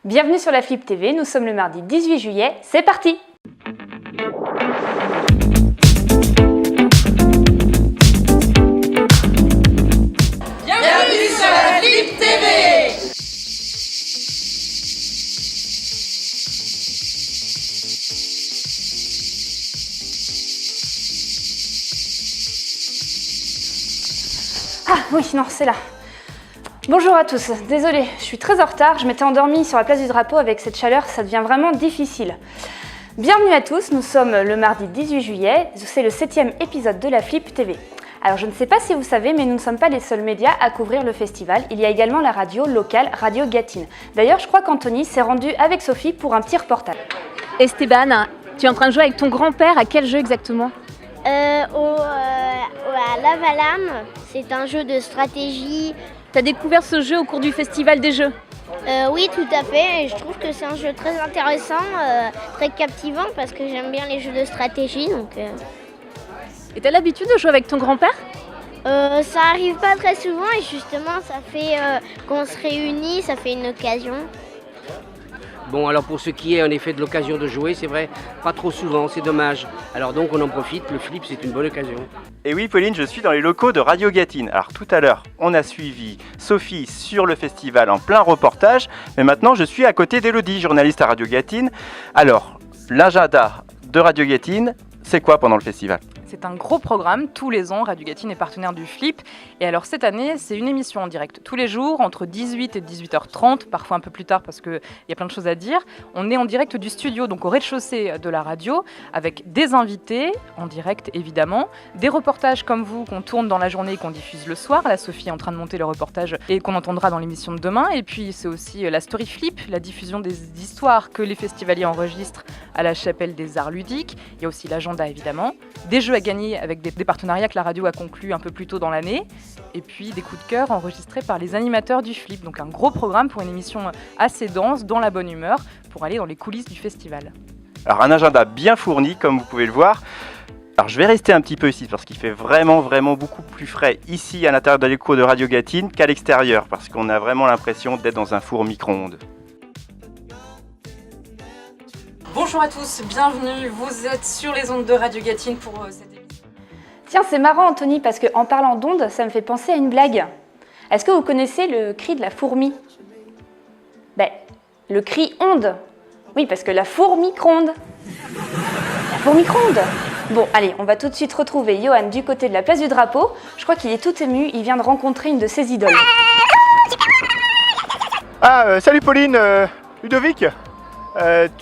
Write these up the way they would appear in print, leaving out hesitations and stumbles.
Bienvenue sur la Flip TV, nous sommes le mardi 18 juillet, c'est parti! Bienvenue sur la Flip TV! Ah oui, non, c'est là. Bonjour à tous, désolée, je suis très en retard, je m'étais endormie sur la place du drapeau avec cette chaleur, ça devient vraiment difficile. Bienvenue à tous, nous sommes le mardi 18 juillet, c'est le 7e épisode de la Flip TV. Alors je ne sais pas si vous savez, mais nous ne sommes pas les seuls médias à couvrir le festival, il y a également la radio locale Radio Gatine. D'ailleurs, je crois qu'Anthony s'est rendu avec Sophie pour un petit reportage. Esteban, tu es en train de jouer avec ton grand-père, à quel jeu exactement ? À Lavalam, c'est un jeu de stratégie. Tu as découvert ce jeu au cours du festival des jeux ? Oui, tout à fait. Et je trouve que c'est un jeu très intéressant, très captivant parce que j'aime bien les jeux de stratégie. Et tu as l'habitude de jouer avec ton grand-père ? Ça arrive pas très souvent et justement ça fait qu'on se réunit, ça fait une occasion. Bon, alors pour ce qui est en effet de l'occasion de jouer, c'est vrai, pas trop souvent, c'est dommage. Alors donc on en profite, le flip c'est une bonne occasion. Et oui Pauline, je suis dans les locaux de Radio Gatine. Alors tout à l'heure, on a suivi Sophie sur le festival en plein reportage, mais maintenant je suis à côté d'Elodie, journaliste à Radio Gatine. Alors, l'agenda de Radio Gatine, c'est quoi pendant le festival ? C'est un gros programme, tous les ans, Radio Gatine est partenaire du Flip. Et alors cette année, c'est une émission en direct tous les jours, entre 18 et 18h30, parfois un peu plus tard parce qu'il y a plein de choses à dire. On est en direct du studio, donc au rez-de-chaussée de la radio, avec des invités, en direct évidemment, des reportages comme vous qu'on tourne dans la journée et qu'on diffuse le soir. Là, Sophie est en train de monter le reportage et qu'on entendra dans l'émission de demain. Et puis c'est aussi la Story Flip, la diffusion des histoires que les festivaliers enregistrent à la Chapelle des Arts Ludiques. Il y a aussi l'agenda évidemment, des jeux à gagner avec des partenariats que la radio a conclus un peu plus tôt dans l'année, et puis des coups de cœur enregistrés par les animateurs du Flip. Donc un gros programme pour une émission assez dense, dans la bonne humeur, pour aller dans les coulisses du festival. Alors un agenda bien fourni, comme vous pouvez le voir. Alors je vais rester un petit peu ici, parce qu'il fait vraiment beaucoup plus frais ici à l'intérieur de l'écho de Radio Gatine qu'à l'extérieur, parce qu'on a vraiment l'impression d'être dans un four micro-ondes. Bonjour à tous, bienvenue, vous êtes sur les ondes de Radio Gatine pour cette émission. Tiens, c'est marrant Anthony, parce qu'en parlant d'ondes, ça me fait penser à une blague. Est-ce que vous connaissez le cri de la fourmi ? Le cri onde. Oui, parce que la fourmi gronde. La fourmi gronde. Bon, allez, on va tout de suite retrouver Johan du côté de la place du drapeau. Je crois qu'il est tout ému, il vient de rencontrer une de ses idoles. Salut Pauline, Ludovic,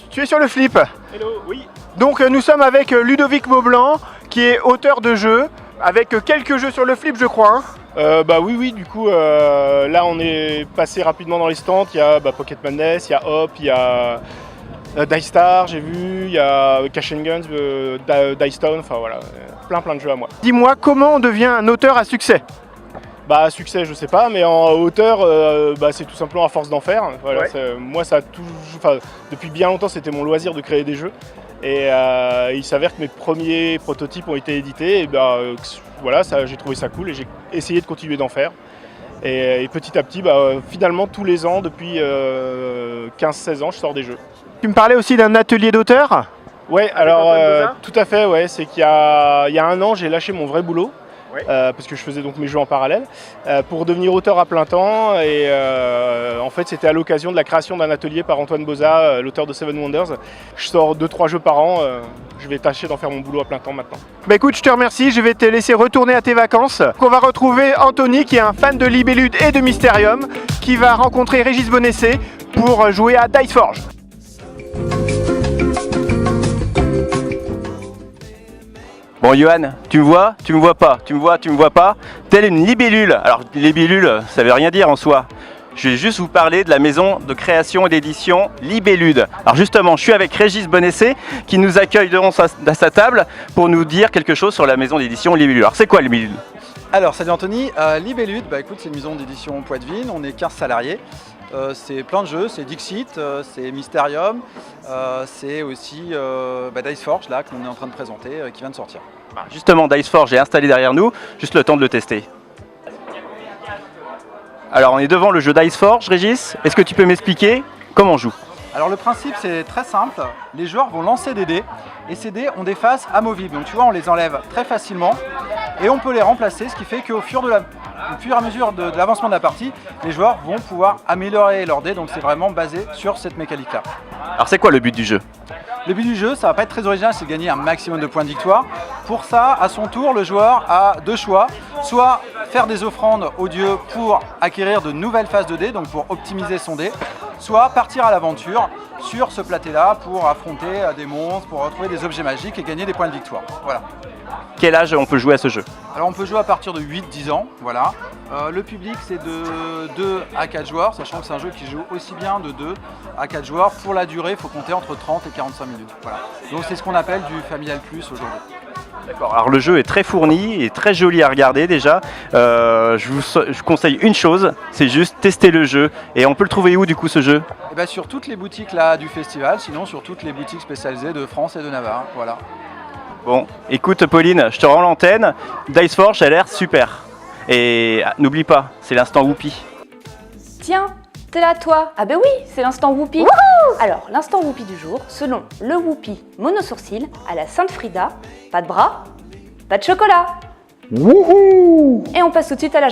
tu es sur le Flip. Hello, oui. Donc nous sommes avec Ludovic Maublanc, qui est auteur de jeux, avec quelques jeux sur le Flip je crois. Oui, du coup là on est passé rapidement dans les stands, il y a Pocket Madness, il y a Hop, il y a Dice Star, j'ai vu, il y a Cash and Guns, Dice Town, enfin voilà, plein de jeux à moi. Dis-moi, comment on devient un auteur à succès ? Succès je sais pas, mais en auteur c'est tout simplement à force d'en faire. Voilà, ouais. Moi ça a toujours, depuis bien longtemps c'était mon loisir de créer des jeux. Et il s'avère que mes premiers prototypes ont été édités, et j'ai trouvé ça cool et j'ai essayé de continuer d'en faire. Et petit à petit, finalement tous les ans, depuis 15-16 ans, je sors des jeux. Tu me parlais aussi d'un atelier d'auteur ? Ouais, alors tout à fait, ouais, c'est qu'il y a un an, j'ai lâché mon vrai boulot. Ouais. Parce que je faisais donc mes jeux en parallèle pour devenir auteur à plein temps et en fait c'était à l'occasion de la création d'un atelier par Antoine Boza, l'auteur de Seven Wonders. Je sors 2-3 jeux par an, je vais tâcher d'en faire mon boulot à plein temps maintenant. Écoute, je te remercie, je vais te laisser retourner à tes vacances. On va retrouver Anthony qui est un fan de Libellude et de Mysterium qui va rencontrer Régis Bonessé pour jouer à Dice Forge. Bon Johan, tu me vois ? Tu me vois pas ? Tu me vois pas ? Telle une libellule. Alors libellule, ça veut rien dire en soi. Je vais juste vous parler de la maison de création et d'édition Libellude. Alors justement, je suis avec Régis Bonessé qui nous accueille devant sa table pour nous dire quelque chose sur la maison d'édition Libellude. Alors c'est quoi Libellude ? Alors salut Anthony, Libellude, écoute, c'est une maison d'édition poitevine, on est 15 salariés. C'est plein de jeux, c'est Dixit, c'est Mysterium, c'est aussi Dice Forge là qu'on est en train de présenter, qui vient de sortir. Justement, Dice Forge est installé derrière nous, juste le temps de le tester. Alors on est devant le jeu Dice Forge, Régis, est-ce que tu peux m'expliquer Comment on joue? Alors le principe c'est très simple, les joueurs vont lancer des dés et ces dés ont des faces amovibles, donc tu vois on les enlève très facilement et on peut les remplacer, ce qui fait qu'au fur et à mesure de l'avancement de la partie, les joueurs vont pouvoir améliorer leurs dés, donc c'est vraiment basé sur cette mécanique là. Alors c'est quoi le but du jeu? Le but du jeu, ça va pas être très original, c'est de gagner un maximum de points de victoire. Pour ça, à son tour, le joueur a deux choix, soit faire des offrandes aux dieux pour acquérir de nouvelles phases de dés, donc pour optimiser son dé, soit partir à l'aventure sur ce plateau-là pour affronter des monstres, pour retrouver des objets magiques et gagner des points de victoire. Voilà. Quel âge on peut jouer à ce jeu? Alors on peut jouer à partir de 8-10 ans, voilà. Le public c'est de 2 à 4 joueurs, sachant que c'est un jeu qui joue aussi bien de 2 à 4 joueurs. Pour la durée, il faut compter entre 30 et 45 minutes. Voilà. Donc c'est ce qu'on appelle du familial plus aujourd'hui. D'accord, alors le jeu est très fourni et très joli à regarder déjà. Je vous conseille une chose, c'est juste tester le jeu. Et on peut le trouver où du coup ce jeu? Et bien, sur toutes les boutiques là, du festival, sinon sur toutes les boutiques spécialisées de France et de Navarre. Voilà. Bon, écoute Pauline, je te rends l'antenne. Dice Forge a l'air super. Et n'oublie pas, c'est l'instant Whoopi. Tiens, t'es là toi? Ah ben oui, c'est l'instant Whoopi. Alors, l'instant Whoopi du jour, selon le Whoopi monosourcil à la Sainte Frida, pas de bras, pas de chocolat. Et on passe tout de suite à la...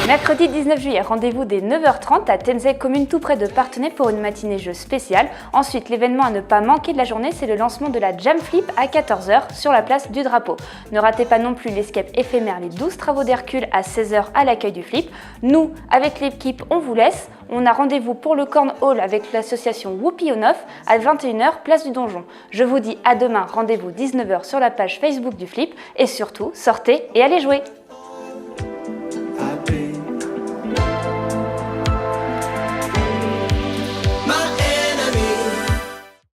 Mercredi 19 juillet, rendez-vous dès 9h30 à Tenzey, commune tout près de Parthenay pour une matinée jeu spéciale. Ensuite, l'événement à ne pas manquer de la journée, c'est le lancement de la Jam Flip à 14h sur la place du Drapeau. Ne ratez pas non plus l'escape éphémère Les 12 travaux d'Hercule à 16h à l'accueil du Flip. Nous, avec l'équipe, on vous laisse. On a rendez-vous pour le Corn Hall avec l'association Whoopi au 9 à 21h, place du Donjon. Je vous dis à demain, rendez-vous 19h sur la page Facebook du Flip et surtout, sortez et allez jouer!